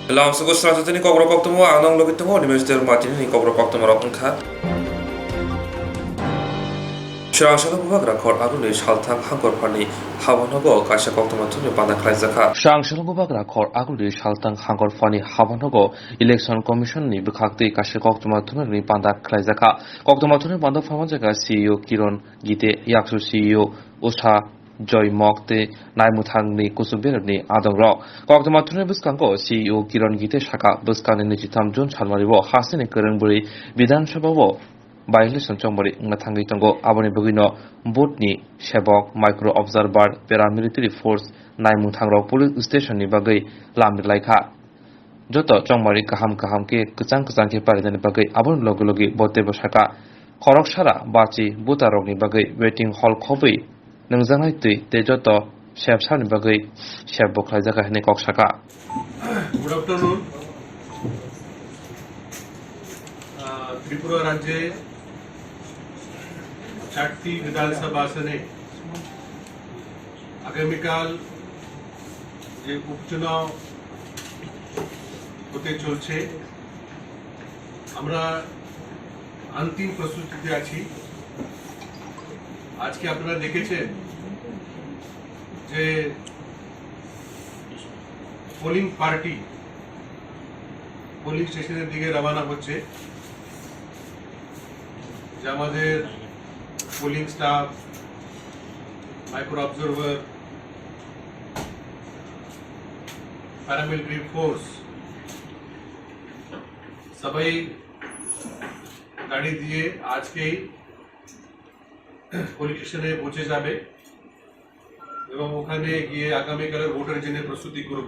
Langsung selanjutnya kobro paktemu anong logi temu Universitas Martin ni kobro paktemu rapungkha. Shirangshalo bubak rakhor aruni shalthang hangkor phani habanogo kaisa paktemu thuni bana khlaijaka. Shirangshalo bubak rakhor aruni shalthang hangkor phani habanogo election commission ni bukhakti kaisa paktemu thuni bana khlaijaka. Paktemu thuni bana phamajaka CEO Kiron Gite Yaksu CEO Usha Joy Mokte Naimutangni Kusubirni Adongro. Kokdama Tune Buskango CEO Kiron Gite Shaka Buskani Nijitam Jun Chalmaribo Hasini Kurenburi Bidan Shabawo by-election Chombori Natangi Tongo Aboni Bugino Botni Shebok Micro Observer Paramilitary Force Naimutangro Police Station Nibagay Lamir Laika Joto Chongmari Kaham Ke Kuchang Ke Paridan Bagay Abon Logologi Bote Boshaka Korok Shara Bachi Butarogni Bagay Waiting Hall Kobi Nangzangai tui te joto sheb sani bagai sheb boklai jaka hene kok shaka. Good afternoon. Tripura राज्य 4टी विधानसभा आसने आगामीकाल যে উপচুনাव হতে চলছে আমরা अंतिम প্রস্তুতিতে আছি আজকে আপনারা দেখেছেন যে পোলিং পার্টি পোলিং স্টেশনের দিকে রওনা হচ্ছে যে আমাদের polling staff micro observer paramilitary force সবাই গাড়ি দিয়ে আজকেই পুলিশ স্টেশনে পৌঁছে যাবে এবং ওখানে গিয়ে আগামীকালের ভোটের জন্য প্রস্তুতি করব।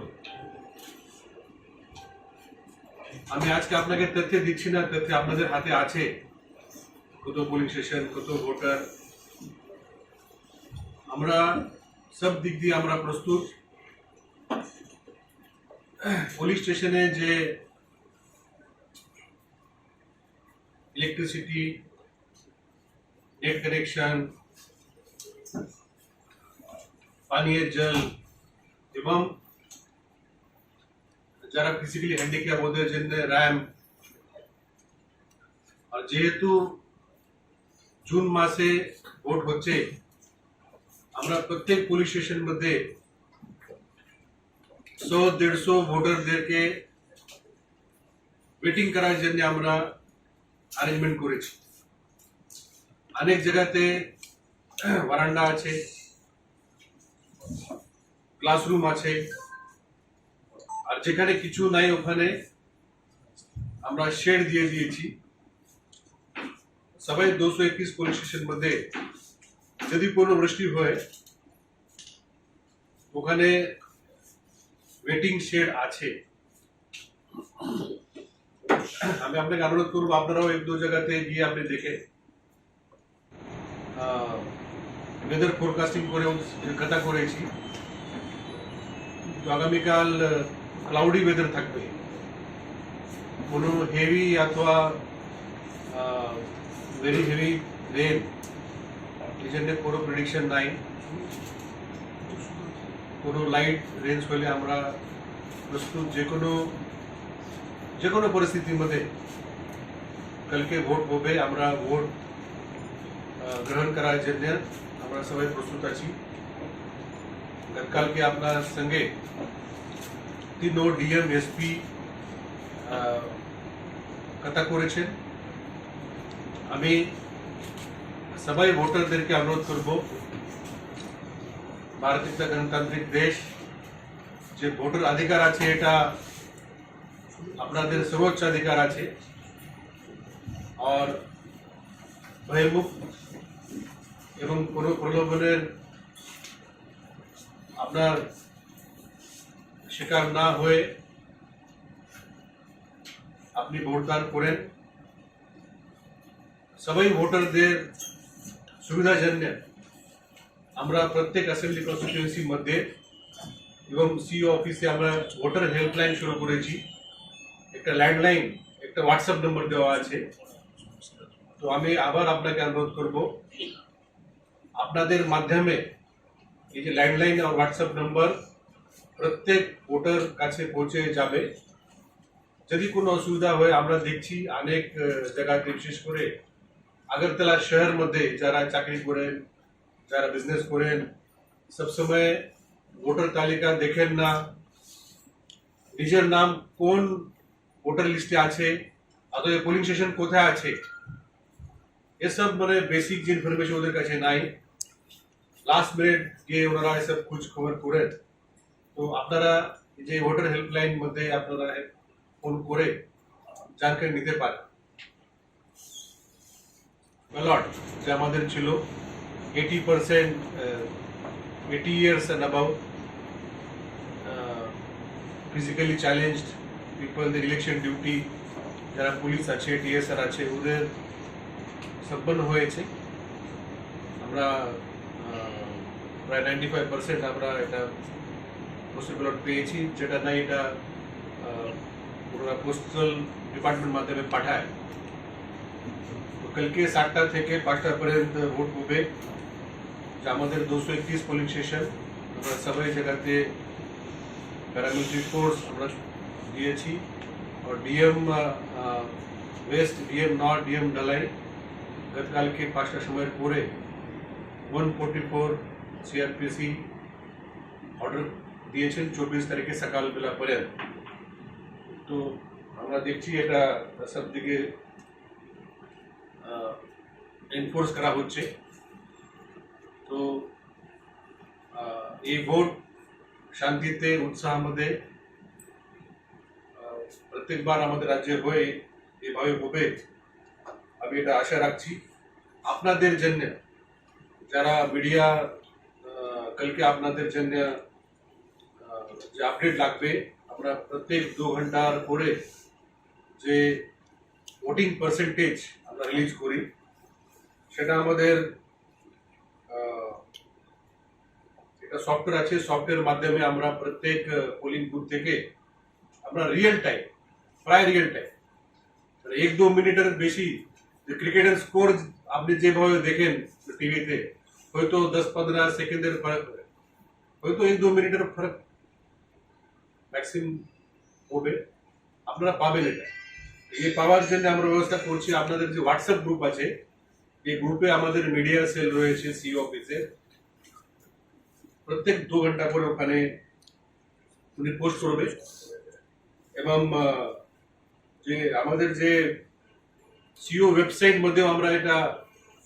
আমি আজকে আপনাকে তথ্য দিচ্ছি না, তথ্য আপনাদের হাতে আছে, কত পুলিশ স্টেশন, কত ভোটার। আমরা সব দিক দিয়ে আমরা প্রস্তুত। পুলিশ স্টেশনে যে ইলেকট্রিসিটি, नेट कनेक्शन, पानीय जल एवं যারা ফিজিক্যালি হ্যান্ডিক্যাপ ওদের জন্য র‍্যাম্প। আর যেহেতু জুন মাসে ভোট হচ্ছে, আমরা প্রত্যেক পুলিশ স্টেশন মধ্যে 100-150 ভোটারদেরকে ওয়েটিং করার জন্য আমরা অ্যারেঞ্জমেন্ট করেছি। অনেক জায়গাতে বারান্দা আছে, ক্লাসরুম আছে, আর যেখানে কিছু নাই ওখানে আমরা শেড দিয়ে দিয়েছি। সবাই 221 পুলিশ স্টেশন মধ্যে যদি কোনো বৃষ্টি হয় ওখানে ওয়েটিং শেড আছে। আমি আপনাকে অনুরোধ করবো আপনারাও এক দু জায়গাতে গিয়ে আপনি দেখে वेदर फोरकास्टिंग করে কথা করেছি। আগামীকাল ক্লাউডি ওয়েদার থাকবে, কোনো হেভি অথবা ভেরি হেভি রেন এই জন্য কোনো প্রেডিকশন নাই। কোনো লাইট রেঞ্জ হলে আমরা প্রস্তুত যে কোনো পরিস্থিতির মধ্যে কালকে ভোট হবে, আমরা ভোট গ্রহণ করার জন্য আমরা সবাই প্রস্তুত আছি। গতকালকে আপনার সঙ্গে 3 ডিএম এসপি কথা করেছেন। আমি সবাই ভোটারদেরকে অনুরোধ করব, ভারত একটা গণতান্ত্রিক দেশ, যে ভোটার অধিকার আছে এটা আপনাদের সর্বোচ্চ অধিকার আছে। আর ভয়মুক্ত এবং কোনো প্রলোভনের আপনার শিকার না হয়ে আপনি ভোটদান করেন। সবাই ভোটারদের সুবিধার জন্য আমরা প্রত্যেক অ্যাসেম্বলি কনস্টিটিউয়েন্সির মধ্যে এবং সিও অফিসে আমরা ভোটার হেল্পলাইন শুরু করেছি। একটা ল্যান্ডলাইন, একটা হোয়াটসঅ্যাপ নম্বর দেওয়া আছে। তো আমি আবার আপনাকে অনুরোধ করব, আপনাদের মাধ্যমে এই যে ল্যান্ডলাইন আর হোয়াটসঅ্যাপ নম্বর প্রত্যেক ভোটার কাছে পৌঁছে যাবে যদি কোনো অসুবিধা হয় আমরা দেখছি অনেক জায়গাতে বিশেষ করে আগরতলা শহর মধ্যে যারা চাকরি করেন যারা বিজনেস করেন সবসময় ভোটার তালিকা দেখেন না নিজের নাম কোন ভোটার লিস্টে আছে অথবা পোলিং স্টেশন কোথায় আছে এসব মানে বেসিক যে ইনফরমেশন ওদের কাছে নাই লাস্ট মিনিট গিয়ে ওনারা এসব খোঁজ খবর করেন তো আপনারা যে ভোটার হেল্পলাইন মধ্যে আপনারা ফোন করে জানকারি নিতে পারেন ব্যালট যে আমাদের ছিল 80% 80 years and above physically challenged people in the election duty যারা পুলিশ আছে টিএসআর আছে ওদের সম্পন্ন হয়েছে আমরা প্রায় 95% আমরা এটা পোস্টাল ব্যালট পেয়েছি যেটা নাই এটা ওরা পোস্টাল ডিপার্টমেন্ট মাধ্যমে পাঠায় তো কালকে 7টা থেকে 5টা পর্যন্ত ভোট হবে যে আমাদের 231 পোলিং স্টেশন আমরা সবাই জায়গাতে প্যারামিলিটারি ফোর্স আমরা দিয়েছি और DM west DM north DM डालाई गतकाल के 5টা সময়ের পরে 144 সিআরপিসি অর্ডার দিয়েছেন 24 তারিখে সকালবেলা পরে তো আমরা দেখছি এটা সব দিকে এনফোর্স করা হচ্ছে তো এই ভোট শান্তিতে উৎসাহ মধ্যে প্রত্যেকবার আমাদের রাজ্যে হয়ে এভাবে হবে আমি এটা আশা রাখছি আপনাদের জন্য যারা মিডিয়া কালকে আপনাদের জন্য যে আপডেট লাগবে আমরা প্রত্যেক 2 ঘন্টার পরে যে ভোটিং পার্সেন্টেজ আমরা রিলিজ করি সেটা আমাদের একটা সফটওয়্যার আছে সফটওয়্যারের মাধ্যমে আমরা প্রত্যেক পোলিং বুথ থেকে আমরা রিয়েল টাইম প্রায় রিয়েল টাইম 1-2 মিনিটের বেশি যে ক্রিকেটের স্কোর আপনি যেভাবে দেখেন টিভিতে হয়তো 10-15 সেকেন্ডের ফারাক হবে হয়তো 1-2 মিনিটের ফারাক ম্যাক্সিমাম হবে আপনারা পাবেন এটা এই পাওয়ার জন্য আমরা ব্যবস্থা করছি আপনাদের যে হোয়াটসঅ্যাপ গ্রুপ আছে এই গ্রুপে আমাদের মিডিয়া সেল রয়েছে সিও অফিসে প্রত্যেক 2 ঘন্টা পরে ওখানে উনি পোস্ট করবে এবং যে আমাদের যে সিও ওয়েবসাইট মধ্যে আমরা এটা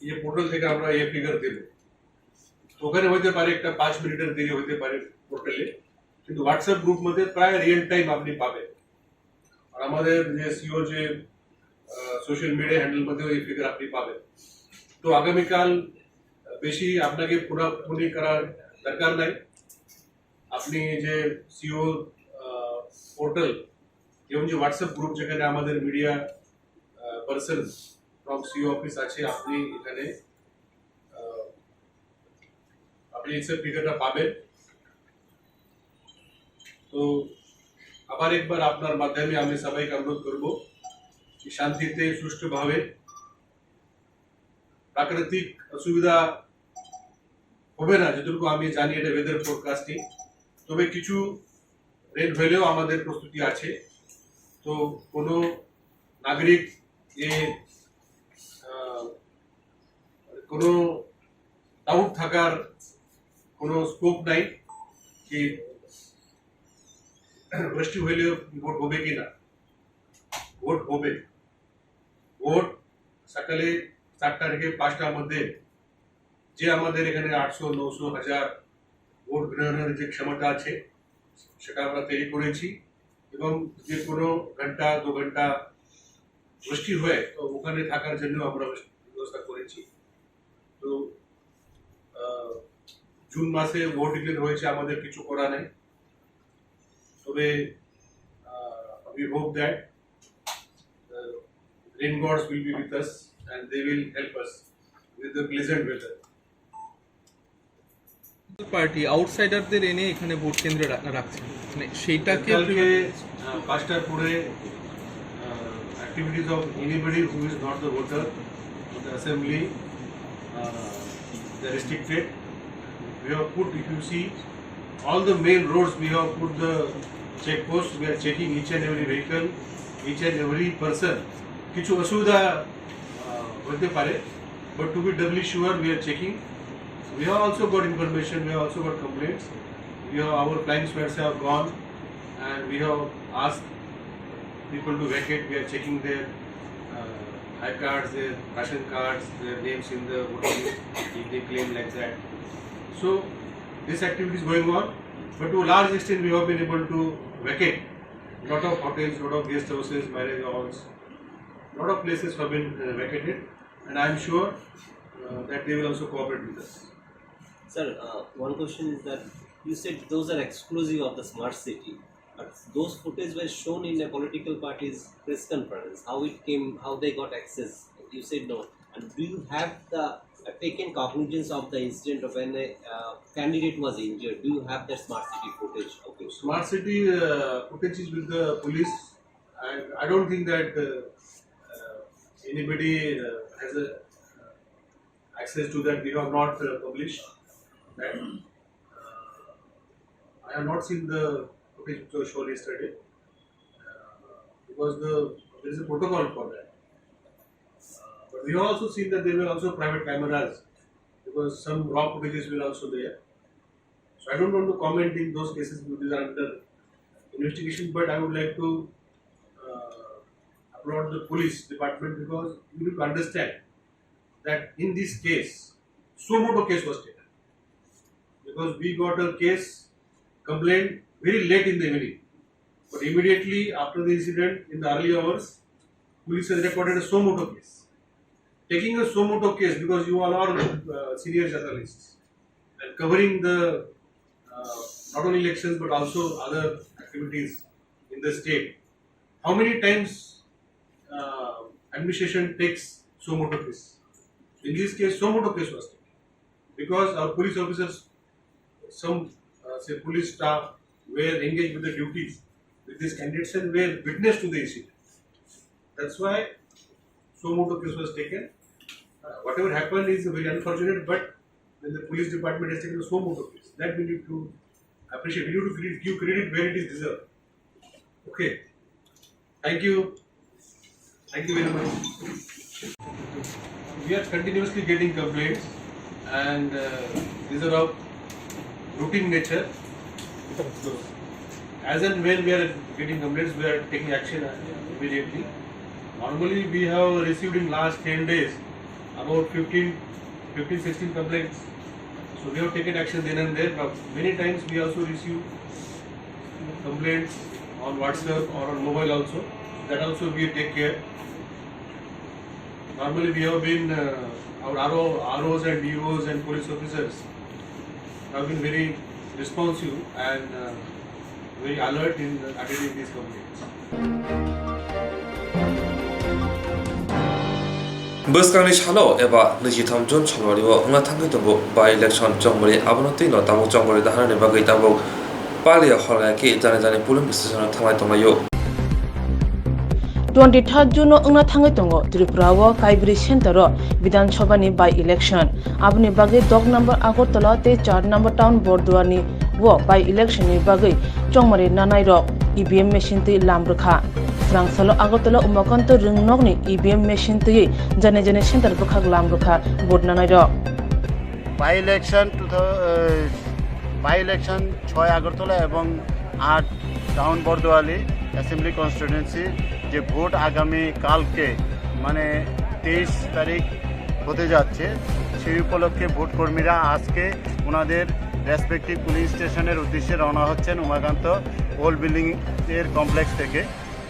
এই পোর্টাল থেকে আমরা এই ফিগার দেব তো ওখানে হতে পারে একটা 5 মিনিটের দেরি হতে পারে পোর্টালে কিন্তু হোয়াটসঅ্যাপ গ্রুপ মধ্যে প্রায় রিয়েল টাইম আপনি পাবেন আর আমাদের যে সিও যে সোশ্যাল মিডিয়া হ্যান্ডেল মধ্যে এই ফিগার আপনি পাবেন তো আগামীকাল বেশি আপনাকে পুরোপুরি করার দরকার নাই আপনি যে সিও পোর্টাল এবং যে হোয়াটসঅ্যাপ গ্রুপ যেখানে আমাদের media person from CO office আছে আপনি এখানে আপনি এই ফিগারটা পাবেন তো আবার একবার আপনার মাধ্যমে আমি সবাইকে অনুরোধ করব যে শান্তিতে সুষ্ঠুভাবে প্রাকৃতিক অসুবিধা হবে না যতটুকু আমি জানি এটা ওয়েদার ফোরকাস্টিং তবে কিছু রেন হলেও আমাদের প্রস্তুতি আছে তো কোনো নাগরিক কোনো ডাউট থাকার কোনো স্কোপ নাই কি বৃষ্টি হলেও ভোট হবে কি না ভোট হবে ভোট সকালে 7টা থেকে 5টার মধ্যে যে আমাদের এখানে 800-900-1000 ভোট গ্রহণের যে ক্ষমতা আছে সেটা আমরা তৈরি করেছি এবং যে কোনো ঘন্টা 2 ঘন্টা বৃষ্টি হয় তো ওখানে থাকার জন্য আমরা ব্যবস্থা করেছি তো জুন মাসে ভোট ডিক্লেয়ার হয়েছে আমাদের কিছু করা নেই তবে we hope that rain gods will be with us and they will help us with the pleasant weather. Party আউটসাইডারদের এনে এখানে ভোট কেন্দ্রে রাখছেন মানে সেইটাকে কালকে 5টার পরে activities of anybody who is not the voter of the assembly they are restricted. We have put, if you see, all the main roads we have put the check posts. We are checking each and every vehicle each and every person কিছু অসুবিধা হতে পারে, but to be doubly sure we are checking. We have also got information, we have also got complaints. We have our flying squads have gone and we have asked people to vacate. We are checking their high cards, their ration cards, their names in the voter list if they claim like that. So this activity is going on, but to a large extent we have been able to vacate lot of hotels, lot of guest houses, marriage halls, lot of places have been vacated, and I am sure that they will also cooperate with us. Sir, one question is that you said those are exclusive of the smart city, but those footage were shown in a political party's press conference. How it came, how they got access? You said no. And do you have the taken cognizance of the incident of when a candidate was injured? Do you have that smart city footage? Okay. Smart city footage is with the police, and I don't think that anybody has access to that. We have not published that. I have not seen the footage which was shown yesterday because there is a protocol for that. But we have also seen that there were also private cameras because some raw footages were also there. So I don't want to comment in those cases which are under investigation, but I would like to applaud the police department because you need to understand that in this case, suo motu case was taken because we got a case complaint very late in the evening, but immediately after the incident in the early hours, police has recorded a suo motu case. Taking a suo motu case because you all are senior journalists and covering the not only elections but also other activities in the state. How many times administration takes suo motu case? In this case, suo motu case was taken because our police officers, some say police staff, were engaged with the duties with these candidates and were witness to the incident. That's why suo motu case was taken. Whatever happened is very unfortunate, but when the police department has taken a suo motu case, that we need to appreciate. We need to give credit where it is deserved. Okay. Thank you. Thank you very much. We are continuously getting complaints, and these are of routine nature. So, as and when we are getting complaints, we are taking action immediately. Normally, we have received in last 10 days about 15-16 complaints. So we have taken action then and there. But many times we also receive complaints on WhatsApp or on mobile also. That also we take care. Normally we have been our ROs and DOs and police officers have been very responsive and very alert in attending these complaints. Boskangi Shalo eba 23 Jun Chalwariwo nga thangai tongo by election Chongmori abonoti no tamo Chongmori dahane bagai tamo Palia Holaki jane pulim decision thangai tongayo 23 June ungna thangai tongo Tripura wo Kaibri Center Vidhan Sabha ni by election abni bagai dog number Agartala te 4 number town Bordua ni wo by election ni bagai Chongmori nanai ro EVM machine te lamrkha Frangsalo Agartala umakanto ringnok ni EVM machine te jane center bukhak lamrkha bord nanai ro by election 6 Agartala এবং 8 town Bordowali assembly constituency যে vote আগামী কালকে মানে 23 তারিখ হতে যাচ্ছে সেই উপলক্ষে ভোট কর্মীরা আজকে ওনাদের রেসপেক্টিভ পুলিং স্টেশনের উদ্দেশ্যে রওনা হচ্ছেন উমাকান্ত ওল্ড বিল্ডিং এর কমপ্লেক্স থেকে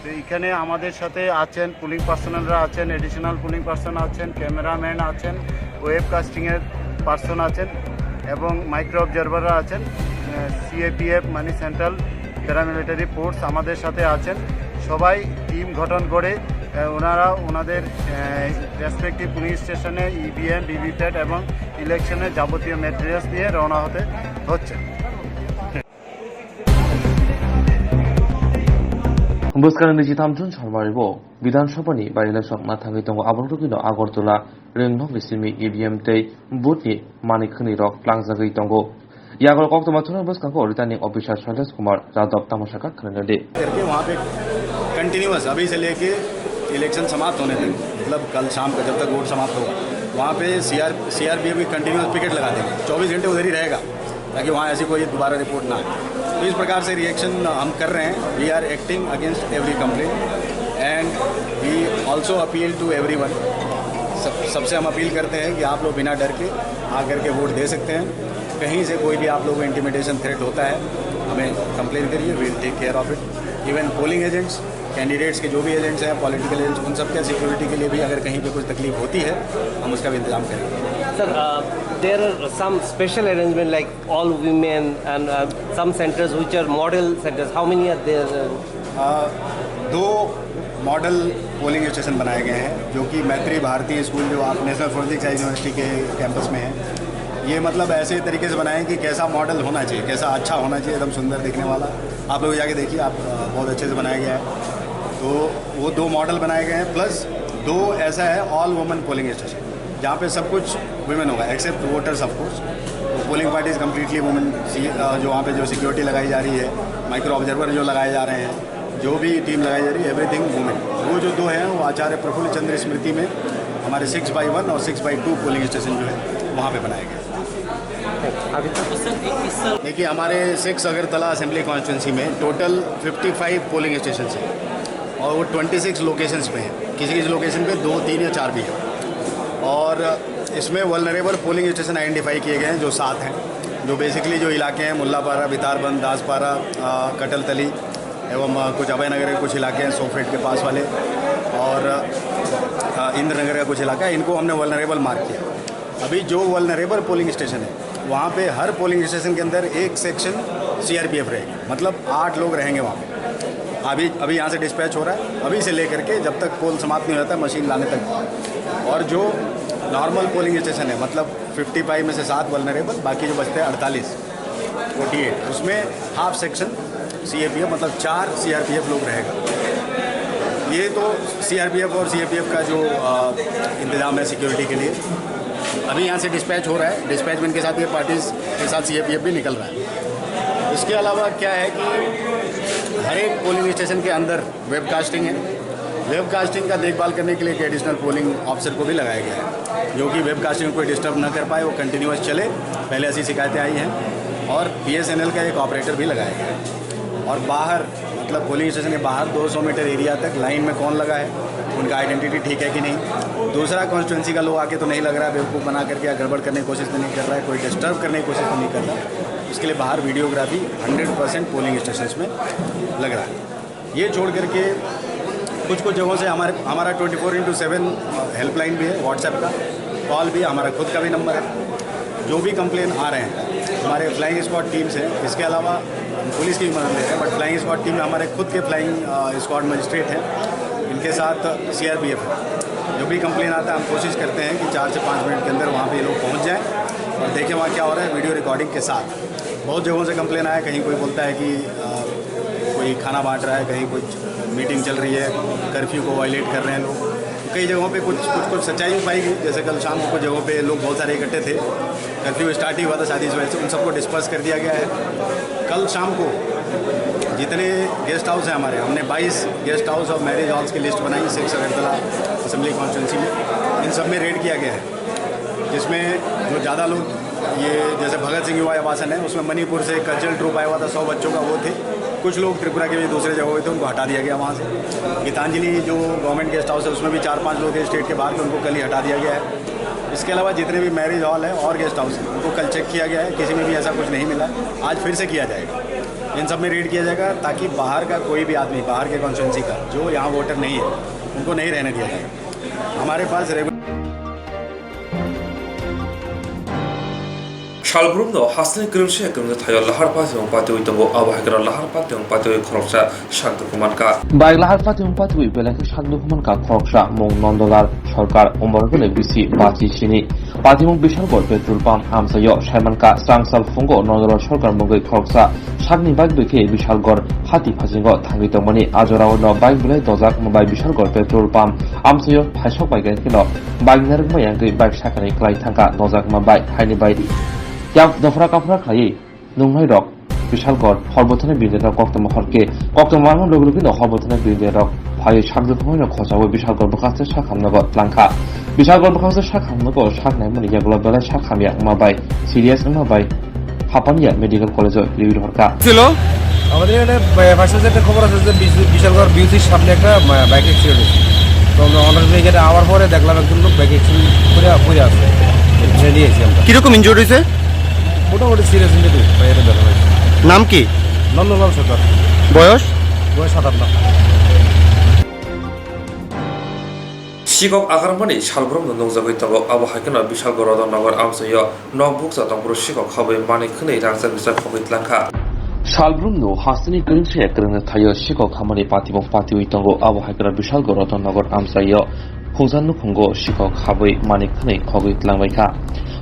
তো এখানে আমাদের সাথে আছেন পুলিং পার্সোনালরা আছেন এডিশনাল পুলিং পার্সন আছেন ক্যামেরাম্যান আছেন ওয়েবকাস্টিংয়ের পার্সন আছেন এবং মাইক্রো অবজারভাররা আছেন সিএপিএফ মানে সেন্ট্রাল প্যারামিলিটারি ফোর্স আমাদের সাথে আছেন সবাই টিম গঠন করে ওনারা ওনাদের রেসপেক্টিভ পুলিং স্টেশনে ইভিএম ভিভিপ্যাট এবং ইলেকশনের যাবতীয় ম্যাটেরিয়ালস নিয়ে রওনা হচ্ছে Boskangi 23 Jun Chalwariwo Vidhan Sabha ni by election nga thangai tongo abonoti no Agartala ringnok ni simi EVM te vote ni manikhni rok plangjagai tongo यागल कक्तमाथुन बसकांको रिटर्निंग ऑफिसर शैलेश कुमार यादव तमाशाका खननदे करके वहाँ पे कंटिन्यूअस अभी से लेके इलेक्शन समाप्त होने तक, मतलब कल शाम का जब तक वोट समाप्त होगा वहाँ पे सीआरपीएफ भी कंटिन्यूअस पिकेट लगा देंगे, 24 घंटे उधर ही रहेगा ताकि वहाँ ऐसी कोई दोबारा रिपोर्ट ना आए। तो इस प्रकार से रिएक्शन हम कर रहे हैं। We are acting against every complaint and we also appeal to everyone. सबसे हम अपील करते हैं कि आप लोग बिना डर के आकर के वोट दे सकते हैं। कहीं से कोई भी आप लोगों को इंटिमिडेशन थ्रेट होता है, हमें कंप्लेन करिए, we will take care of it. Even polling agents, candidates के जो भी एजेंट्स हैं, पॉलिटिकल एजेंट्स, उन सबके सिक्योरिटी के लिए भी अगर कहीं पे कुछ तकलीफ होती है हम उसका भी इंतजाम करेंगे। Sir, there are some special arrangement like all women and some centers which are model centers. How many are there? 2 model polling station बनाए गए हैं जो कि मैत्री भारतीय स्कूल जो आप नेशनल फोरेंसिक साइंस यूनिवर्सिटी के कैंपस में है। ये मतलब ऐसे तरीके से बनाए कि कैसा मॉडल होना चाहिए, कैसा अच्छा होना चाहिए, एकदम सुंदर दिखने वाला। आप लोग जाके देखिए, आप बहुत अच्छे से बनाया गया है। तो वो 2 मॉडल बनाए गए हैं, प्लस 2 ऐसा है ऑल वुमेन पोलिंग स्टेशन जहाँ पे सब कुछ वुमेन होगा एक्सेप्ट वोटर्स ऑफ कोर्स। तो पोलिंग पार्टीज कम्प्लीटली वुमेन, जो वहाँ पे जो सिक्योरिटी लगाई जा रही है, माइक्रो ऑब्जर्वर जो लगाए जा रहे हैं, जो भी टीम लगाई जा रही है, एवरीथिंग वुमेन। वो जो 2 हैं वो आचार्य प्रफुल्ल चंद्र स्मृति में हमारे 6/1 और 6/2 पोलिंग स्टेशन जो है वहाँ पे बनाए गए। देखिए हमारे 6 अगरतला असेंबली कॉन्स्टिट्यूंसी में टोटल 55 पोलिंग स्टेशन हैं और वो 26 लोकेशंस पे हैं। किसी किसी लोकेशन पे 2, 3 या 4 भी हैं। और इसमें वल्नरेबल पोलिंग स्टेशन आइडेंटिफाई किए गए हैं जो 7 हैं, जो बेसिकली जो इलाके हैं मुल्लापारा, बितारबंद, दासपारा, कटलतली एवं कुछ अभयनगर के कुछ इलाके हैं, सोफेट के पास वाले, और इंद्रनगर का कुछ इलाका है, इनको हमने वल्नरेबल मार्क किया। अभी जो वल्नरेबल पोलिंग स्टेशन है वहाँ पे हर पोलिंग स्टेशन के अंदर एक सेक्शन सीआरपीएफ रहेगी, मतलब 8 लोग रहेंगे वहाँ पे। अभी यहाँ से डिस्पैच हो रहा है, अभी से लेकर के जब तक पोल समाप्त नहीं होता मशीन लाने तक। और जो नॉर्मल पोलिंग स्टेशन है मतलब 55 में से 7 वल्नरेबल, बाकी जो बचते हैं 48, उसमें हाफ सेक्शन सीआरपीएफ मतलब 4 सीआरपीएफ लोग रहेगा। ये तो सीआरपीएफ और सीएपीएफ का जो इंतज़ाम है सिक्योरिटी के लिए। अभी यहाँ से डिस्पैच हो रहा है, डिस्पैचमेंट के साथ ये पार्टीज के साथ सीएपीएफ भी निकल रहा है। इसके अलावा क्या है कि हर एक पोलिंग स्टेशन के अंदर वेबकास्टिंग है। वेबकास्टिंग का देखभाल करने के लिए एक एडिशनल पोलिंग ऑफिसर को भी लगाया गया है जो कि वेबकास्टिंग को डिस्टर्ब न कर पाए, वो कंटिन्यूअस चले। पहले ऐसी शिकायतें आई हैं। और बीएसएनएल का एक ऑपरेटर भी लगाया गया है। और बाहर मतलब पोलिंग स्टेशन के बाहर 200 मीटर एरिया तक लाइन में कौन लगा है, उनका आइडेंटिटी ठीक है कि नहीं, दूसरा कॉन्स्टिट्यूंसी का लोग आके तो नहीं लग रहा है, बेवकूफ़ बना करके या गड़बड़ करने की कोशिश तो नहीं कर रहा है, कोई डिस्टर्ब करने की कोशिश तो नहीं कर रहा। इसके लिए बाहर वीडियोग्राफी 100% पोलिंग स्टेशन में लग रहा है। ये छोड़ करके कुछ जगहों से हमारा 24/7 हेल्पलाइन भी है, व्हाट्सएप का कॉल भी, हमारा खुद का भी नंबर है। जो भी कंप्लेन आ रहे हैं हमारे फ्लाइंग स्क्वाड टीम्स हैं, इसके अलावा पुलिस की भी मदद ले रहे हैं, बट फ्लाइंग स्क्वाड टीम में हमारे खुद के फ्लाइंग स्क्वाड मजिस्ट्रेट हैं, इनके साथ सीआरपीएफ है। जो भी कंप्लेन आता है हम कोशिश करते हैं कि 4 से 5 मिनट के अंदर वहाँ पे ये लोग पहुँच जाएँ और देखें वहाँ क्या हो रहा है, वीडियो रिकॉर्डिंग के साथ। बहुत जगहों से कंप्लेन आया, कहीं कोई बोलता है कि कोई खाना बांट रहा है, कहीं कुछ मीटिंग चल रही है, कर्फ्यू को वायलेट कर रहे हैं लोग। कई जगहों पे कुछ सच्चाई पाई गई, जैसे कल शाम को कुछ जगहों पे लोग बहुत सारे इकट्ठे थे, कर्फ्यू स्टार्ट ही हुआ था शादी से, वजह से उन सबको डिस्पर्स कर दिया गया है। कल शाम को जितने गेस्ट हाउस हैं हमारे, हमने 22 गेस्ट हाउस और मैरिज हॉल्स की लिस्ट बनाई 6 अगरतला असेंबली कॉन्स्टिट्यूंसी में। इन सब में रेड किया गया है, जिसमें जो ज़्यादा लोग, ये जैसे भगत सिंह युवा आवासन है उसमें मणिपुर से कल्चरल ट्रूप आया हुआ था, 100 बच्चों का वो थे। कुछ लोग त्रिपुरा के भी दूसरे जगह थे, उनको हटा दिया गया वहाँ से। गीतांजलि जो गवर्नमेंट गेस्ट हाउस है उसमें भी 4-5 लोग थे स्टेट के बाहर के, उनको कल ही हटा दिया गया है। इसके अलावा जितने भी मैरिज हॉल है और गेस्ट हाउस हैं उनको कल चेक किया गया है, किसी में भी ऐसा कुछ नहीं मिला। आज फिर से किया जाएगा, इन सब में रेड किया जाएगा ताकि बाहर का कोई भी आदमी, बाहर के कॉन्स्टिट्यूंसी का जो यहाँ वोटर नहीं है, उनको नहीं रहने दिया जाएगा। हमारे पास Shalbrumdo hasne grimshe grimda thayo lahar pati ong pati uitongo abahagara lahar pati ong pati khoroksa Shantu Kumanka bai lahar pati ong pati ui belake Shantu Kumanka khoroksa mong nondolar Sarkar অমরগলে বিসি বাচি সিনি পাতিমুখ বিশালগড় পেট্রোল পাম্প আমসায় সাইমানকা সাংসাল ফুঙ্গ নন্দলার সরকার মঙ্গৈ খরকসা সাগনি বাইক বেকে বিশালগড় হাতি ফাজিঙ্গ থাঙ্গিতমনি আজরাওন বাইক বিলাই দজাক মোবাইল বিশালগড় পেট্রোল পাম্প আমসায় ফাইসক বাইক কিলো বাইক নারগমায়াঙ্গৈ বাইক সাকানি ক্লাই থাঙ্কা দজাক মা বাইক হাইনি বাইরি yak dofra kapra khlai nunghai rok Bishalgarh সর্বথনে বিজেরক কক্তমহরকে কক্তমহর লগলগিন সর্বথনে বিজেরক ভাই সাকজফমন খসাবো বিশালগড় বখাসে শাখামনগ লাংখা বিশালগড় বখাসে শাখামনগ শাকনাইমনি ইয়াগুলো বেলা শাখামিয়া মাবাই সিরিয়াস মাবাই হাপানিয়া মেডিকেল কলেজ লিভির হরকা ছিল আমাদের এখানে ফার্স্ট একটা খবর আছে যে বিশালগড় বিউসির সামনে একটা বাইক অ্যাক্সিডেন্ট হয়েছে তো আমরা এখানে আওয়ার পরে দেখলাম একজন লোক বাইক অ্যাক্সিডেন্ট করে পড়ে আছে নিয়েছি আমরা কিরকম ইনজুরি হয়েছে? মোটামুটি সিরিয়াস ইনজুরি বাইরে দেখা হয়েছে। নাম কি? নন্দলাল সরকার, বয়স? বয়স 57। 시각 아가람만이 살브롬 농작의 있다고 아바하이크나 비살거라던 나걸 암소여 너북사 동부로 시각 하부에 많이 큰 이랑사 비쌀하고 있단가 살브롬노 하스니 그림체 그림을 타여 시각 가만히 파티봉 파티고 있던고 아바하이크나 비살거라던 나걸 암소여 홍산노 콩고 시각 하부에 많이 큰 거기 있단가이카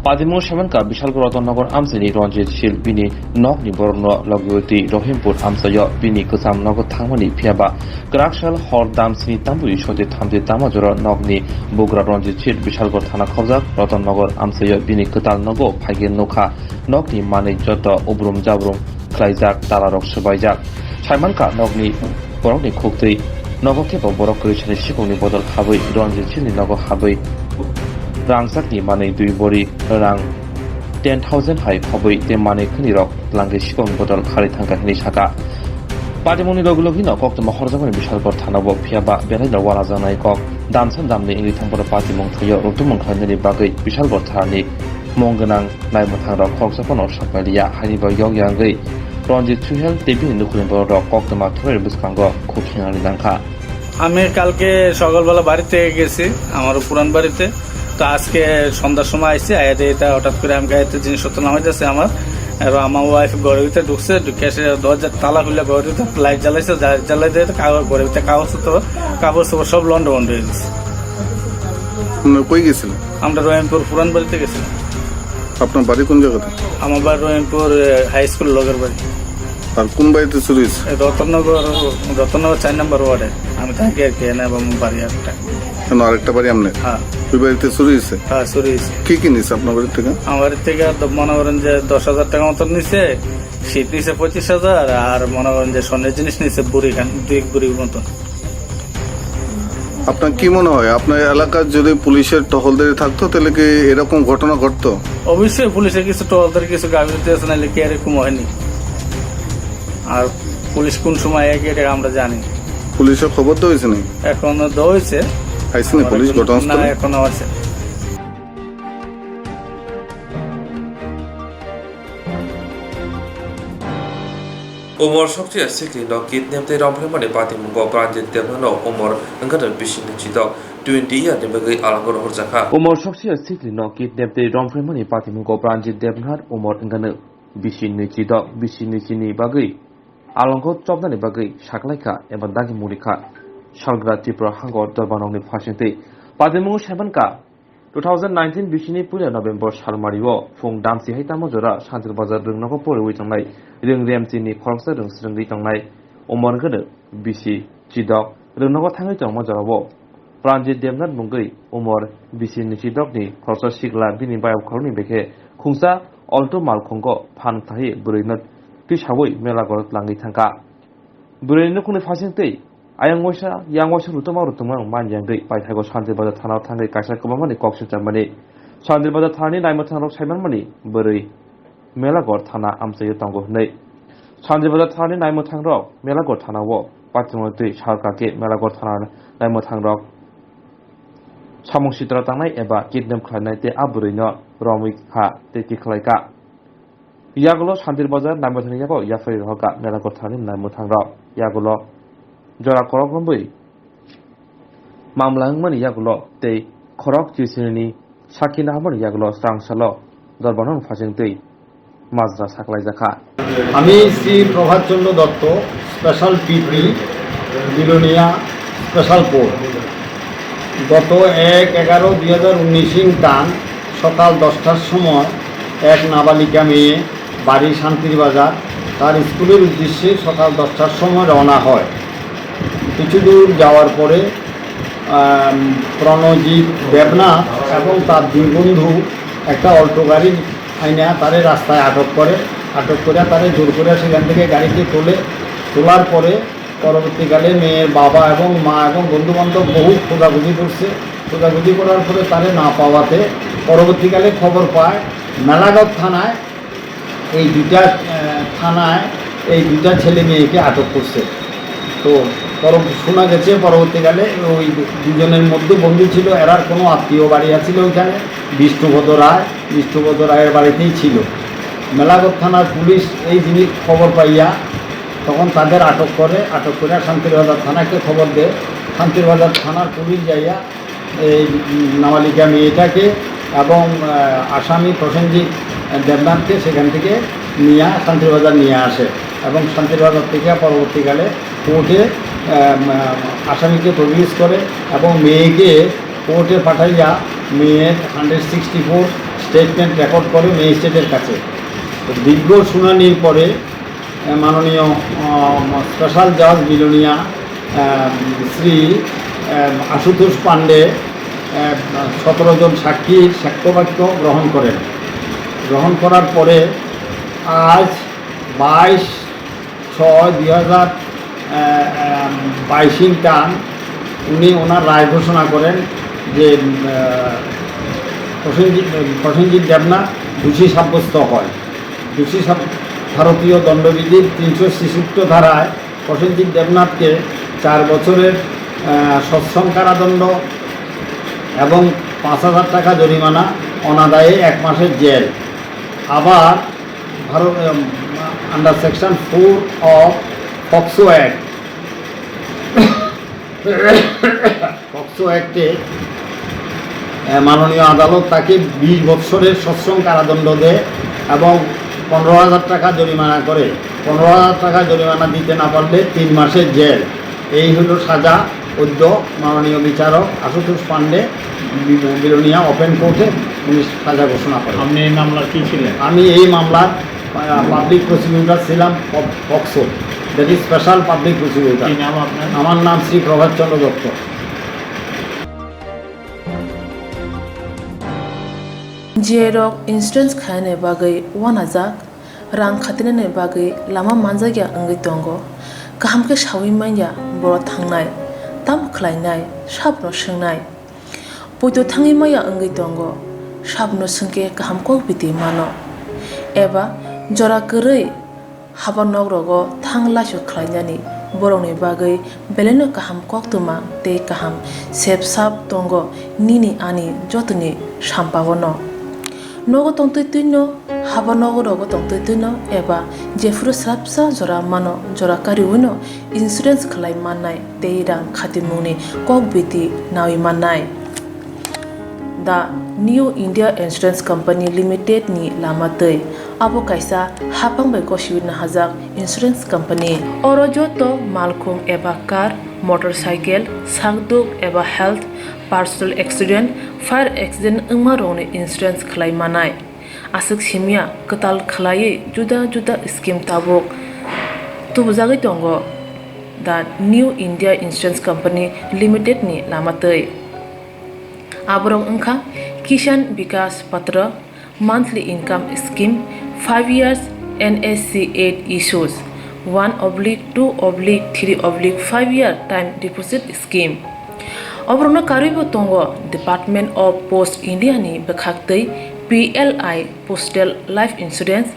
পাদিমো সেমানকা বিশালগড় রতননগর আমসানি রঞ্জিত শিল বিনি নকনি বরণ লগিয়তি রহিমপুর আমসায় বিনি গোসাম নগর থাংমানি ফিয়াবা গ্রাকশাল হর দামসিনি তাম্বুই সদে থামদে তামাজর নগনি বগুড়া রঞ্জিত শিল বিশালগড় থানা খবজাক রতননগর আমসায় বিনি কোতাল নগ ফাইগে নখা নগনি মাनै যত অব্রুম জাব্রুম খ্লাইজাক তালারক সবাইজাক সাইমানকা নগনি বরকনি খুকতৈ নগকে বরক করিছানি সিকংনি বদল হাबै রঞ্জিত শিলনি নগ হাबै রাংসাকনি মাनै দুই বরি রাং 10,000 হাই খবৈ তে মাनै খনি রক লাঙ্গে সিকং বদল খারি থাঙ্কা হিনি সাকা পাটিমনি লগলগি ন কক্তম হরজামনি বিশালগড় থানাব ফিয়াবা বেলাইন ওয়ালা জানাই কক দামসান দামনি ইংলি থাংবর পাটিমং থয় রতুমং খাইনি বাগৈ বিশালগড় থানাनि মংগনাং নাইমথাং রক খরসাপন সাপালিয়া হাইনিবা यंगै রঞ্জিত সুহেল দেবী নুকুলিন বড় রক কক্তমা থরের বুসকাঙ্গ খুখিনানি নাংখা আমি কালকে সকালবেলা বাড়ি থেকে গেছি আমার পুরান বাড়িতে তো আজকে সন্ধ্যার সময় আইসি আয়াতে এটা হঠাৎ করে আমি গাড়িতে জিনিসপত্র নামাইতেছে আমার আর আমার ওয়াইফ ঘরের ভিতরে ঢুকছে ঢুকে এসে দরজার তালা খুলে ঘরের ভিতরে লাইট জ্বালাইছে জ্বালাই দিয়ে ঘরের ভিতরে কাগজ সব লন্ড বন্ধ হয়ে গেছে। কই গেছিল? আমরা রহিমপুর পুরান বাড়িতে গেছিলাম। আপনার বাড়ি কোন জায়গাতে? আমার বাড়ি রহিমপুর হাই স্কুল লগের বাড়ি। আর কোন বাড়িতে চুরি হয়েছে? রতননগর 4 নম্বর ওয়ার্ডে আমি থাকি আর কি এনে বাড়ি একটা। আরেকটা বাড়ি আপনার? হ্যাঁ। ওই বাড়িতে চুরি হয়েছে? হ্যাঁ চুরি হয়েছে। কি কি নিছে আপনার বাড়ি থেকে? আমার বাড়ি থেকে মনে করেন যে 10,000 টাকা মতন নিছে, শীত নিছে 25,000 আর মনে করেন যে স্বর্ণের জিনিস নিছে বুড়ি খান 2 বুড়ির মতন। আপনার কি মনে হয় আপনার এলাকার যদি পুলিশের টহলদারি থাকতো তাহলে কি এরকম ঘটনা ঘটতো? অবশ্যই পুলিশের কিছু টহলদারি কিছু গাফিলতি আছে, নাহলে কি এরকম হয়নি। আর পুলিশ কোন সময় এগিয়ে এটা আমরা জানি। পুলিশের খবর তো হয়েছে নাকি? এখনো দইছে আইসে না পুলিশ ঘটনাস্থলে? না এখনো আছে। 오머 석지의 시클리너 kitnemte ramphlemani patimgo pranjit devno omor ngana bishin chido 20 year debagi alangor horjaka omor 석지의 시클리너 kitnemte ramphlemani patimgo pranjit devnar omor ngana bishin chido bishin chini bagi alangor chobnani bagi saklaika eba dagi mulika salgra tripura hangor dorbanongni phasinte patimgo sebanka 2019 बिसिनि पुले नभेम्बर सालमारिओ फुं दामसि हाइतामो जरा शान्तिर बाजार रंगनगो परेवै थांनाय रों रेमसिनि खरंसा रोंस्रोंगै थांनाय अमरगनो बिसि चिदक रंगनगो थाङै थांमो जराबो प्रान्जित देवनाथ मुंगै अमर बिसिनि चिदकनि खरंसा सिगला बिनि बायाव खरनि बेखे खुंसा अल्टो मालखंगो फान थाहि बुरैनत तिसावै मेला गरत लाङै थांका बुरैनो खुनि फासिंतै yang wasa rutuma manjanggai paithaigo Shantilbazar thana thangai kaisa kubamani kokse chamani Shantilbazar thani naimathang rok saimanmani börei melagor thana amsayo tango hnei Shantilbazar thani naimathang rok melagor thana wo patimotui sarkake melagor thana naimathang rok samung sitra tangnai eba kidnap khlainai te abureino romik ha te tikhlaika yagulo Shantilbazar naimathang yago yafai roka melagor thani naimathang rok yagulo जरा खरक नबै मामलांगमनि यागुलो ते खरक चिसिनि साकिना हमनि यागुलो स्रांसालो दरबारन फासिंतै মাজরা সাকলাই জাখা আমি Shri Prabhatchandra Dutta special PP Belonia special court গত 1/11/2019 টান সকাল 10টার সময় এক নাবালিকা মেয়ে বাড়ি শান্তির বাজার তার স্কুলের উদ্দেশ্যে সকাল 10টার সময় রওনা হয়। কিছু দূর যাওয়ার পরে প্রণজিৎ দেবনাথ এবং তার দুই বন্ধু একটা অল্টো গাড়ির আইনা তারে রাস্তায় আটক করে তারে জোর করে সেখান থেকে গাড়িতে তোলার পরে পরবর্তীকালে মেয়ের বাবা এবং মা এবং বন্ধুবান্ধব বহু খোঁজাখুঁজি করার পরে তারে না পাওয়াতে পরবর্তীকালে খবর পায় মেলাগড় থানায় এই দুটা ছেলে মেয়েকে আটক করছে। তো শোনা গেছে পরবর্তীকালে ওই দুজনের মধ্যে বন্ধু ছিল, এরার কোনো আত্মীয় বাড়ি আছিল ওইখানে, বিষ্ণুপদ রায়ের বাড়িতেই ছিল। মেলাগড় থানার পুলিশ এই জিনিস খবর পাইয়া তখন তাদের আটক করে শান্তিরবাজার থানাকে খবর দেয়। শান্তিরবাজার থানার পুলিশ যাইয়া এই নাবালিকা মেয়েটাকে এবং আসামি প্রসেনজিৎ দেবনাথকে সেখান থেকে শান্তিরবাজার নিয়ে আসে এবং শান্তিরবাজার থেকে পরবর্তীকালে কোর্টে আসামিকে প্রডিউস করে এবং মেয়েকে কোর্টে পাঠাইয়া মেয়ের 164 স্টেটমেন্ট রেকর্ড করে ম্যাজিস্ট্রেটের কাছে। তো দীর্ঘ শুনানির পরে মাননীয় স্পেশাল জাজ বিলোনিয়া শ্রী আশুতোষ পাণ্ডে 17 জন সাক্ষীর সাক্ষ্যবাক্য গ্রহণ করার পরে আজ 22/6/2022 টান উনি ওনার রায় ঘোষণা করেন যে প্রসেনজিৎ দেবনাথ দোষী সাব্যস্ত হয়। ভারতীয় দণ্ডবিধির 366 ধারায় প্রসেনজিৎ দেবনাথকে 4 বছরের সশ্রম কারাদণ্ড এবং 5,000 টাকা জরিমানা, অনাদায়ে 1 মাসের জেল। আবার Bharat under section 4 of POCSO অ্যাক্টে মাননীয় আদালত তাকে 20 বৎসরের সশ্রম কারাদণ্ড দেয় এবং 15,000 টাকা জরিমানা করে। 15,000 টাকা জরিমানা দিতে না পারলে 3 মাসের জেল। এই হলো সাজা মাননীয় বিচারক আশুতোষ পাণ্ডে বিলোনিয়া ওপেন কোর্টে উনি সাজা ঘোষণা করেন। আপনি এই মামলার কী ছিলেন? আমি এই মামলার পাবলিক প্রসিকিউটর ছিলাম POCSO, that is special public prosecutor. আমার নাম শ্রী প্রভাত চন্দ্র দত্ত। जियरक इन्सुरेन्स खाने बागै वानाजाक रां खातिने बागै लामा मानजागिया अंगै दंगो गाहामके सावै माइया बर' थांनाय ताम खलायनाय साबनो सोंनाय बयदो थाङै माइया अंगै दंगो साबनो सोंके गाहामको बिदि मानो एबा जरा गोरै हाबा नगरगो थांलासो खलायनानै बर'नि बागै बेलेनो गाहाम कक्तुमा ते गाहाम सेब साब दंगो निनि आनि जतनि साम्पावनो नगो तंतै तुइनो हाबा नगरगो तंतै तुइनो एबा जेफुरु स्राबसा जरा मानो जरा कारिउनो इन्सुरेन्स खलाय माननाय ते रां खातिमुनि कक बिदि नावि माननाय दा new India insurance company limited नि लामातै आबो कायसा हापांबाय गसिबिनो हाजाक इन्सुरेन्स कंपनी अरजतो मालखुम एबा कार मोटरसाइकेल सागदुक एबा health personal accident fire accident अंगमा रौने इन्सुरेन्स खलाय मानाय आसक सिमिया कताल खलायै जुदा जुदा स्कीम ताबुक तुबजागै दंगो दा new India insurance company limited नि लामातै आबरं अंखा किसान विकास पत्र monthly income scheme 5 years NSC 8 issues 1/2/3/5 year time deposit scheme अब्रनो कारिबो तंगो डिपार्टमेंट ऑफ पोस्ट इंडिया नि बखाक्तै PLI postal life insurance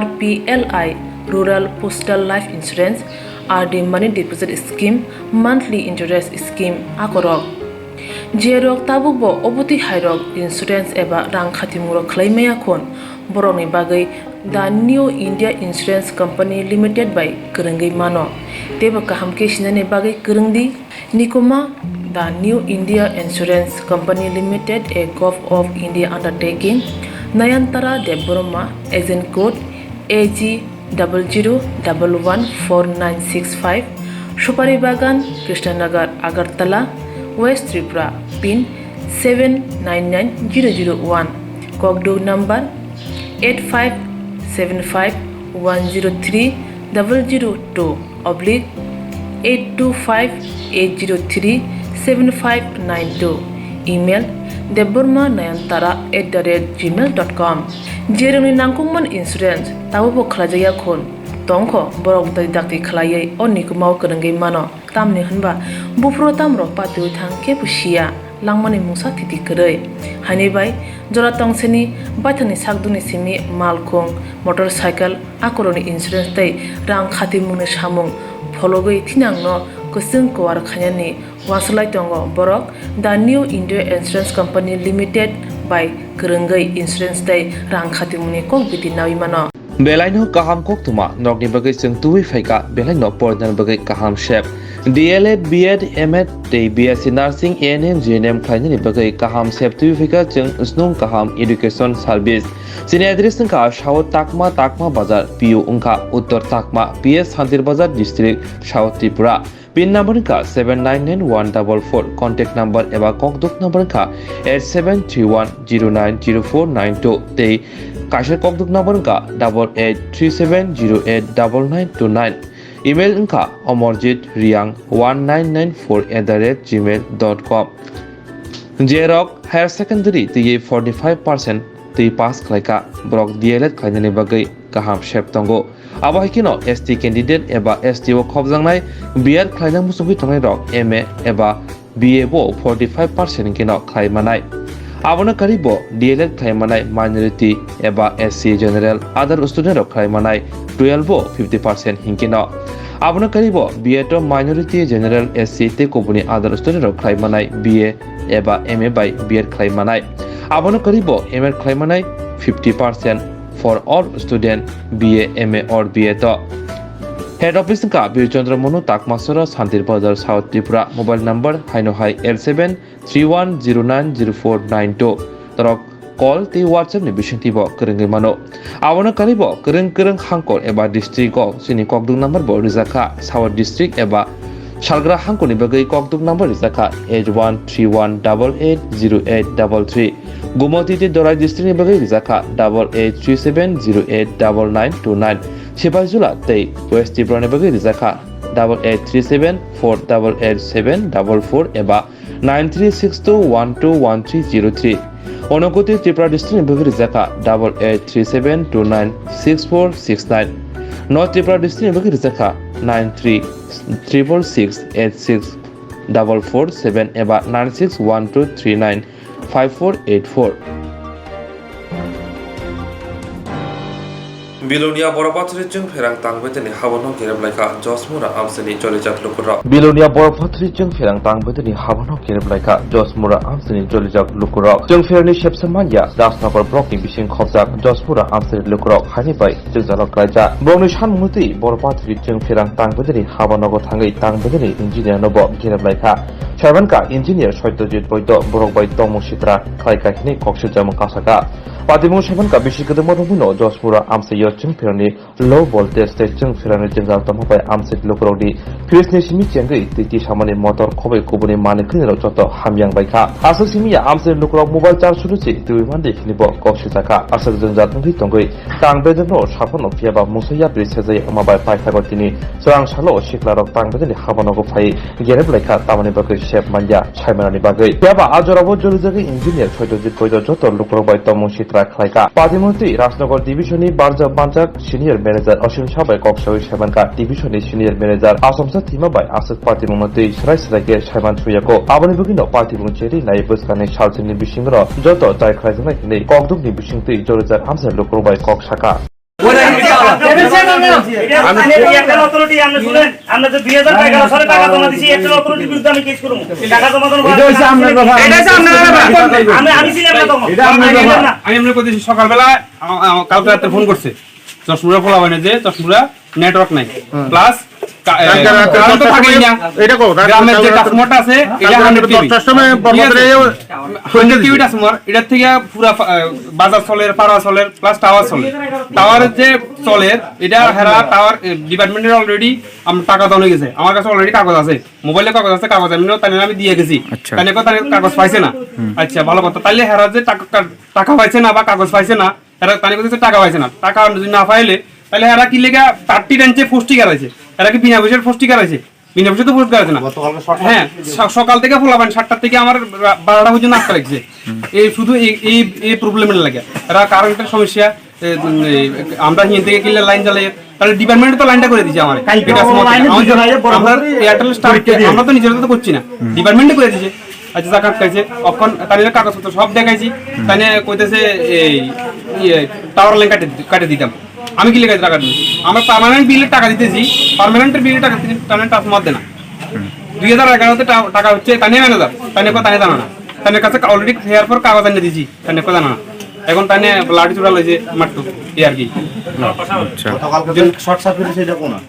RPLI rural postal life insurance RD money deposit scheme monthly interest scheme आकरक जेरक ताबुकबो अबुति हायरक इन्सुरेन्स एबा रां खातिमुरक खलायमाया खन बर'नि बागै दा new India insurance company limited बाय गोरोंगै मानो तेबो गाहामके सिनायनि बागै गोरोंदि निकोमा दा new India insurance company limited a govt of India undertaking Nayantara Debbarma agent code AG 00114965 सुपारी बागान Krishnanagar Agartala West Tripura PIN 799001 Kogdo number 8575103002/825-803-7592 email deborma nayantara@gmail.com jeroni nangkungman insurance tabo khlajaya khon tongkho borok dai dakti khlaiye onni kumaw kerengei mano tamni hanba bufro tamro patu thang ke pusia langmani musa titi kerei hani bai jora tongseni bathani sakduni simi malkhong motorcycle akoroni insurance tai rang khati mune samung fologoi thinangno kusung kwar khanyani waslai tongo borok the new india insurance company limited by kerengai insurance tai rang khati mune kok biti nawi mano Belaino kaham kok tuma nokni bagai sing tuwi faika belaino pordan bagai kaham shep DLED BEd MEd tei BSc nursing ANM GNM khlainani bagai kaham shep tuwi faika jeng snung kaham education service sini address ka South Takma bazar PU ungka Uttor Takma PS Santir Bazar district South Tripura pin number ka 799144 contact number eba kokduk number ka 8731090492 tei Kasher kokduk number ka 8837089929 email ka omorjitriang1994@gmail.com Jerok higher secondary tei 45% tei pass khlaika brok DLED khlainani bagai kaham shep tongo abo hikino ST candidate eba STO khobjangnai BEd khlaina musubi tongnai rok MA eba BA bo 45% kino khlaimanai abona karibo DLED khlaimanai minority eba SC general other student rok khlaimanai 12 bo 50% hinkino abona karibo BA to minority general SC te kobuni other student rok khlaimanai BA eba MA by BEd khlaimanai abona karibo MA khlaimanai 50% for all student BA MA or BA to Head Office ka Birchandra Monu Takmasora Santir Bazar South Tripura mobile number haino hai 8731090492 tarok call te WhatsApp ni bising tibo kerengai mano abona karibo kereng hangkor eba district ko sini kokdung number bo rizaka South district eba Salgra hangkor ni bagai kokdung number rizaka 8131880833 Gumoti te Dorai district ni bagai rizaka 8837089929 Sipazula tei West Tripura ni bagai rizaka 8837488744 eba 9362121303 Onokoti Tripura district ni bagai rizaka 8837296469 North Tripura district ni bagai rizaka 9366864447 eba 9612395484 Bilonia Borapatri Jung Ferang Tangbetani Habano Kirablaika Josmura Amsani Jolijak Lukura Bilonia Borapatri Jung Ferang Tangbetani Habano Kirablaika Josmura Amsani Jolijak Lukura Jung Ferni Shepsamanya Dasnabar Broking Bishing Khobjak Josmura Amsani Lukura Hani Bai Jungzalok Raja Brongni Shanmuti Borapatri Jung Ferang Tangbetani Habano Thangai Tangbetani Engineer Nobo Kirablaika Chairmanka Engineer Shoitojit Boido Borok Bai Tomo Shitra Klaika Hini Kokshijam Kasaka Patimu Shamanka Bishikadamo Muno Josmura Amsayo Jung Ferni low voltage Jung Ferani Jungzal Tomobai Amsit Lukurodi Fusni Simi Jangai Titi Shamani Motor Kobe Kubuni Manikin Joto Hamyang Baika Asasimia Amsit Lukurok Mobile Charge Sulusi Tuimandi Hinibo Kokshitaka Asal Jungzal Tongoi Tang Bedano Shapon of Yaba Musaya Brisazay Mobile Paikagotini Sorang Shalo Shiklarok Tang Bedani Habanogo Pai Gerebleka Tamani Baku Chef Manja Chaimanani Bagai Yaba Ajorabo Jolizari Engineer Choitojit Koido Joto Lukurok Tomo Shitra Klaika Patimuti Rasnagor Divisioni Barja Banjak Senior Manager Oshim Shabai Kokshawi Shamanka Divisioni Senior Manager Asamsa Tima by Asset Party Mumati Shrai Srage Shaman Chuyako Abani Bugino Party Muncheri Naibus Kane Shalsini Bishingro Joto Dai Kraisana Hine Kokduk Ni Bishingti Jorizar Amsa Lukro by Kokshaka সকালবেলা কালকে রাতে phone করছে চশমুরা খোলা হয় না যে চশমুরা network নাই plus গ্রামের যে কাস্টমারটা আছে এটা 100 টিভি কাস্টমার এটা থেকে পুরা বাজার চলের পাড়া চলের প্লাস টাওয়ার চলে টাওয়ারের যে চলের এটা হেরা টাওয়ার ডিপার্টমেন্টের অলরেডি আমার টাকা দেওয়া হয়ে গেছে আমার কাছে অলরেডি কাগজ আছে মোবাইলে কাগজ আছে কাগজ আমি দিয়ে গেছি তাহলে কাগজ পাইছে না আচ্ছা ভালো কথা তাহলে হেরা যে টাকা পাইছে না বা কাগজ পাইছে না হেরা তাহলে টাকা পাইছে না টাকা যদি না পাইলে তাহলে হেরা কি লেগা 30 রেঞ্জে পোস্টিকার আছে এরা কি বিনা পয়সার পোস্টিকার আছে বিনা পয়সা তো পুরস্কার আছে না হ্যাঁ সকাল থেকে ফোলাবেন 7টা থেকে আমার 12টা পর্যন্ত আটকা লাগছে এই শুধু এই প্রবলেমের লাগে এরা কারেন্টের সমস্যা আমরা হিন থেকে কিনলে লাইন জ্বালাই তাহলে ডিপার্টমেন্টে তো লাইনটা করে দিয়েছে আমার আমরা এয়ারটেল স্টার আমরা তো নিজেরা তো করছি না ডিপার্টমেন্টে করে দিয়েছে আচ্ছা টাকা খাইছে অখন তাহলে কাগজপত্র সব দেখাইছি তাহলে কইতেছে এই টাওয়ার লাইন কাটে দিতাম আমি কি লেগে টাকা দিই আমরা পার্মানেন্ট বিলের টাকা দিতেছি পার্মানেন্টের বিলের টাকা টানে টাচ মধ্যে না 2011-তে টাকা হচ্ছে তানে ম্যানেজার তানে কথা জানা না তানের কাছে অলরেডি হেয়ার পর কাগজ এনে দিয়েছি তানে কথা জানা না এখন তানে লাঠি চূড়া লইছে মাত্র এই আর কি শর্ট সার্কিট সেটা কোনা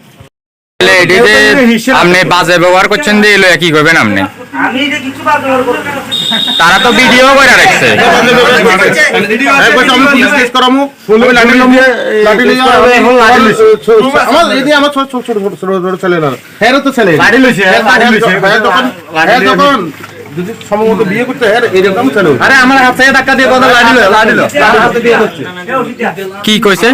আপনি বাজে ব্যবহার করছেন যে এলো কি করবেন আপনি তারা তো ভিডিও করে রাখছে যদি সম্ভবত বিয়ে করতে এরকম ছিল আরে আমার হাত থেকে ধাক্কা দিয়ে কথা লাড়িলো কি কইছে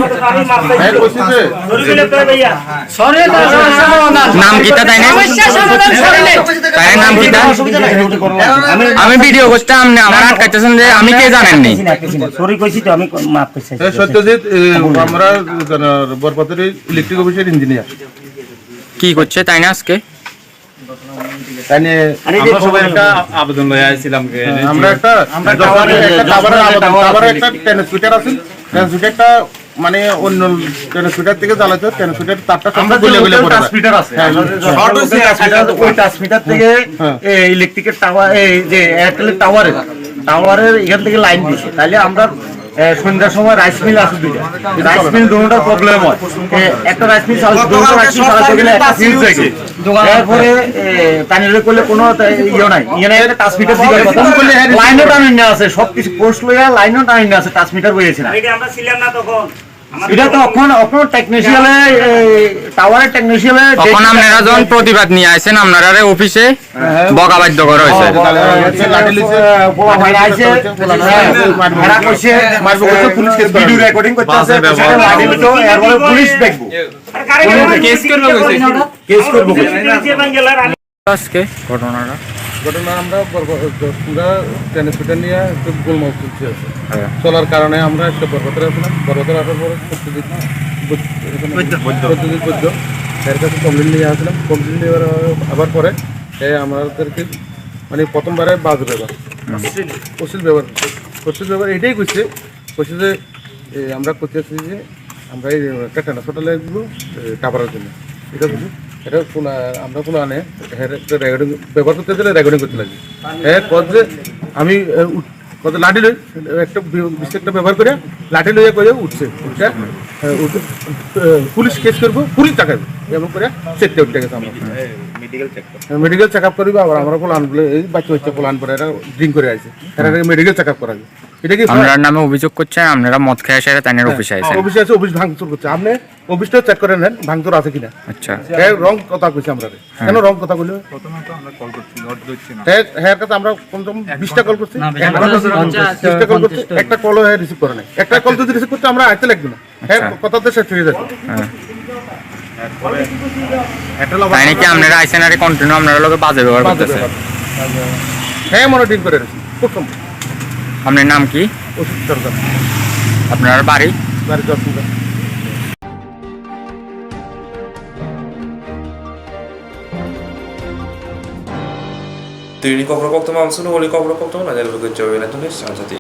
নাম কিটা তাই না তাই নাম কিটা আমি ভিডিও করতে আপনি আমার আটকাইতেছেন যে আমি কে জানেননি সরি কইছি তো আমি মাফ করছি সত্যজিৎ আমরা বরপাতের ইলেকট্রিক অফিসের ইঞ্জিনিয়ার কি করছে তাই না আজকে আমরা সবাই একটা আবেদন লয়ে আইছিলাম আমরা একটা ট্রান্সমিটার আছে ট্রান্সমিটারটা মানে অন্য ট্রান্সমিটার থেকে জ্বালাতে ট্রান্সমিটার তারটা আমরা ট্রান্সমিটার আছে ওই ট্রান্সমিটার থেকে ইলেকট্রিকের টাওয়ার এই যে এয়ারটেলের টাওয়ারের এখান থেকে লাইন দিছে তাহলে আমরা সন্ধ্যার সময় রাইস মিল আছে দুইটা রাইস মিল দুটোটার প্রবলেম হয় একটা রাইস মিল চালাতে গেলে একটা ফিউজ থাকে তারপরে টানিলে করলে কোনো ইয়ে নাই ট্রান্সমিটার দিকে ফোন করলে লাইনও টানিয়ে আছে সবকিছু পোস্ট লইয়া লাইনও টানিয়ে আছে ট্রান্সমিটার বইয়েছে না আমরা ছিলাম না তখন এটা তো এখন টেকনিশিয়ালে টাওয়ারের টেকনিশিয়ালে তখন আপনারা যখন প্রতিবাদ নিয়ে আইছেন আপনারা অফিসে বকাবাদ্য করা হয়েছে ভিডিও রেকর্ডিং করতেছে পুলিশ দেখবো কেস করবো আজকে ঘটনাটা ঘটনা আমরা পুরা ট্রান্সমিটার নিয়ে একটু গোলমাল চলছে চলার কারণে আমরা একটা পর্বতের আসলাম পর্বতের আসার পরে সত্যজিৎ বৈদ্য এর কাছে কমপ্লেন নিয়ে আসলাম কমপ্লেন নেওয়ার আবার পরে আমাদেরকে মানে প্রথমবারে বাজ ব্যবহার অশ্লীল ব্যবহার এটাই করছে যে আমরা করতেছি যে আমরা এই একটা ট্রান্সপোর্টার লাগবো টাপারের জন্য এটা বুঝি এটা আমরা কোনো আনে রেকর্ডিং ব্যবহার করতে গেলে রেকর্ডিং করতে লাগবে হ্যাঁ যে আমি কত লাঠি লই একটা বিস্টেকটা ব্যবহার করে লাঠি লইয়া করে উঠছে পুলিশ কেস করবো পুলিশ টাকাবে এমন করে চেকটা উঠতে গেছে আমরা মেডিকেল চেক আপ করবো আবার আমরা পোলান বলে এই বাচ্চা পোলান পরে এরা ড্রিঙ্ক করে আসে এরা মেডিকেল চেক আপ করাবে এটা কি আপনার নামে অভিযোগ করছেন আপনারা মদ খেয়ে এসে তাদের অফিসে আইছেন অফিসে আছে অফিস ভাঙচুর করছে আপনি অফিসটা চেক করে নেন ভাঙচুর আছে কিনা আচ্ছা রং কথা কইছি আমরা কেন রং কথা কইলো প্রথমে তো আমরা কল করছি নট দিচ্ছি না হ্যাঁ কথা আমরা কমসে কম 20টা কল করছি 20টা কল করছি একটা কলও রিসিভ করে নাই একটা কল যদি রিসিভ করতে আমরা আইতে লাগবে না হ্যাঁ কথাতে শেষ হয়ে যাবে তাই নাকি আপনারা আইছেন আর কন্টিনিউ আপনারা লোকে বাজে ব্যবহার করতেছে হ্যাঁ মনিটরিং করে রাখছি খুব কম আপনার নাম কি ওষুধ সরকার আপনার বাড়ি অসুবিধা Tini kau berkok teman, sunu wali kau berkok teman, ada berkecau, nanti nih sangat